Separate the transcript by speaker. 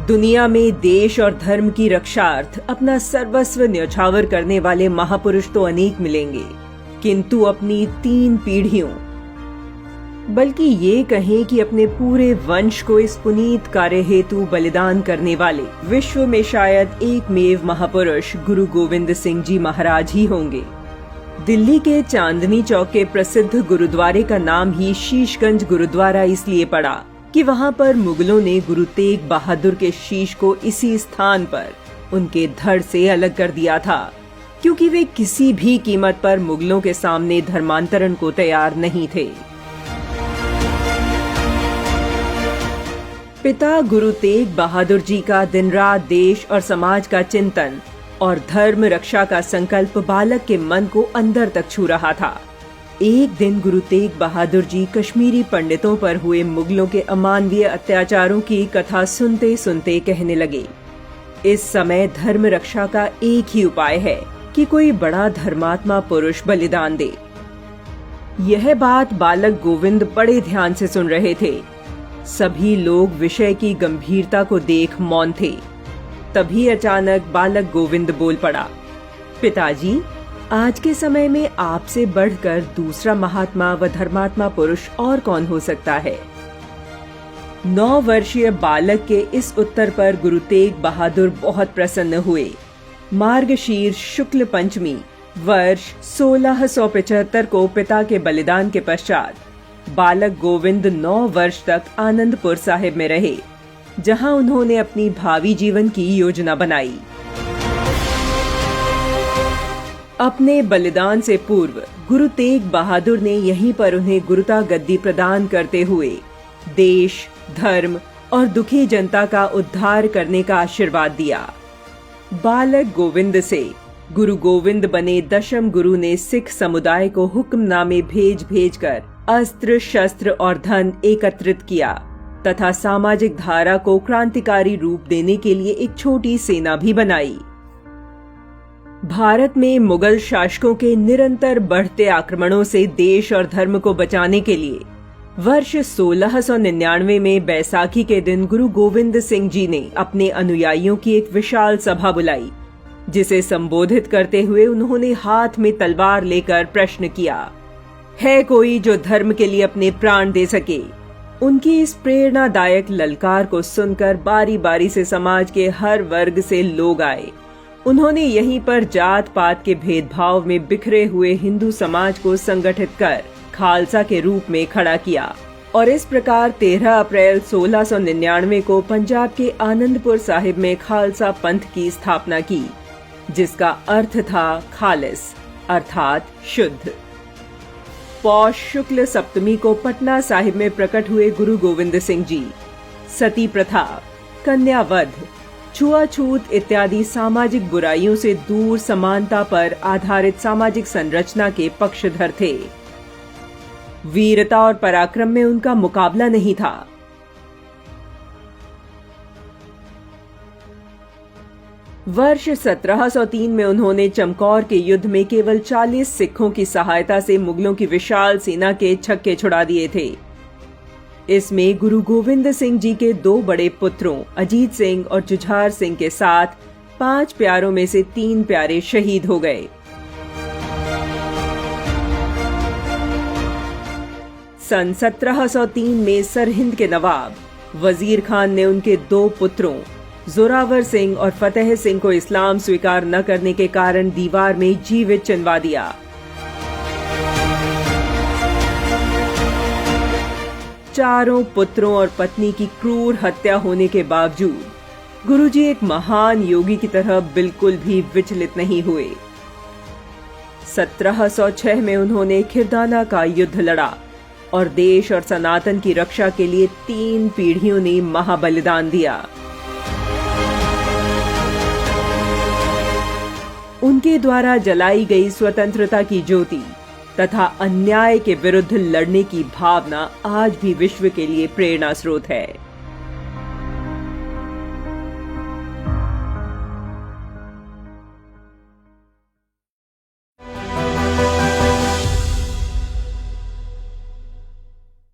Speaker 1: दुनिया में देश और धर्म की रक्षार्थ अपना सर्वस्व न्यौछावर करने वाले महापुरुष तो अनेक मिलेंगे, किंतु अपनी 3 पीढ़ियों, बल्कि ये कहें कि अपने पूरे वंश को इस पुनीत कार्य हेतु बलिदान करने वाले विश्व में शायद एकमेव महापुरुष गुरु गोविंद सिंह जी महाराज ही होंगे। दिल्ली के चांदनी चौक के प्रसिद्ध गुरुद्वारे का नाम ही शीशगंज गुरुद्वारा इसलिए पड़ा कि वहां पर मुगलों ने गुरु तेग बहादुर के शीश को इसी स्थान पर उनके धड़ से अलग कर दिया था, क्योंकि वे किसी भी कीमत पर मुगलों के सामने धर्मांतरण को तैयार नहीं थे। पिता गुरु तेग बहादुर जी का दिन रात देश और समाज का चिंतन और धर्म रक्षा का संकल्प बालक के मन को अंदर तक छू रहा था। एक दिन गुरु तेग बहादुर जी कश्मीरी पंडितों पर हुए मुगलों के अमानवीय अत्याचारों की कथा सुनते सुनते कहने लगे, इस समय धर्म रक्षा का एक ही उपाय है कि कोई बड़ा धर्मात्मा पुरुष बलिदान दे। यह बात बालक गोविंद बड़े ध्यान से सुन रहे थे। सभी लोग विषय की गंभीरता को देख मौन थे। तभी अचानक बालक गोविंद बोल पड़ा, पिताजी, आज के समय में आपसे बढ़कर दूसरा महात्मा व धर्मात्मा पुरुष और कौन हो सकता है। 9 वर्षीय बालक के इस उत्तर पर गुरु तेग बहादुर बहुत प्रसन्न हुए। मार्गशीर्ष शुक्ल पंचमी वर्ष 1675 को पिता के बलिदान के पश्चात बालक गोविंद 9 वर्ष तक आनंदपुर साहिब में रहे, जहां उन्होंने अपनी भावी जीवन की योजना बनाई। अपने बलिदान से पूर्व गुरु तेग बहादुर ने यहीं पर उन्हें गुरुता गद्दी प्रदान करते हुए देश, धर्म और दुखी जनता का उद्धार करने का आशीर्वाद दिया। बालक गोविंद से गुरु गोविंद बने दशम गुरु ने सिख समुदाय को हुक्मनामे भेज कर अस्त्र शस्त्र और धन एकत्रित किया तथा सामाजिक धारा को क्रांतिकारी रूप देने के लिए एक छोटी सेना भी बनाई। भारत में मुगल शासकों के निरंतर बढ़ते आक्रमणों से देश और धर्म को बचाने के लिए वर्ष 1699 में बैसाखी के दिन गुरु गोविंद सिंह जी ने अपने अनुयायियों की एक विशाल सभा बुलाई, जिसे संबोधित करते हुए उन्होंने हाथ में तलवार लेकर प्रश्न किया, है कोई जो धर्म के लिए अपने प्राण दे सके। उनकी इस प्रेरणादायक ललकार को सुनकर बारी बारी से समाज के हर वर्ग से लोग आए। उन्होंने यहीं पर जात पात के भेदभाव में बिखरे हुए हिंदू समाज को संगठित कर खालसा के रूप में खड़ा किया और इस प्रकार 13 अप्रैल 1699 को पंजाब के आनंदपुर साहिब में खालसा पंथ की स्थापना की, जिसका अर्थ था खालिस अर्थात शुद्ध। पौष शुक्ल सप्तमी को पटना साहिब में प्रकट हुए गुरु गोविंद सिंह जी सती प्रथा, कन्यावध, छुआछूत इत्यादि सामाजिक बुराइयों से दूर समानता पर आधारित सामाजिक संरचना के पक्षधर थे। वीरता और पराक्रम में उनका मुकाबला नहीं था। वर्ष 1703 में उन्होंने चमकौर के युद्ध में केवल 40 सिखों की सहायता से मुगलों की विशाल सेना के छक्के छुड़ा दिए थे। इसमें गुरु गोविंद सिंह जी के 2 बड़े पुत्रों अजीत सिंह और जुझार सिंह के साथ 5 प्यारों में से 3 प्यारे शहीद हो गए। सन 1703 में सरहिंद के नवाब वजीर खान ने उनके 2 पुत्रों जोरावर सिंह और फतेह सिंह को इस्लाम स्वीकार न करने के कारण दीवार में जीवित चिनवा दिया। चारों पुत्रों और पत्नी की क्रूर हत्या होने के बावजूद गुरुजी एक महान योगी की तरह बिल्कुल भी विचलित नहीं हुए। 1706 में उन्होंने खिरदाना का युद्ध लड़ा और देश और सनातन की रक्षा के लिए 3 पीढ़ियों ने महाबलिदान दिया। उनके द्वारा जलाई गई स्वतंत्रता की ज्योति तथा अन्याय के विरुद्ध लड़ने की भावना आज भी विश्व के लिए प्रेरणा स्रोत है।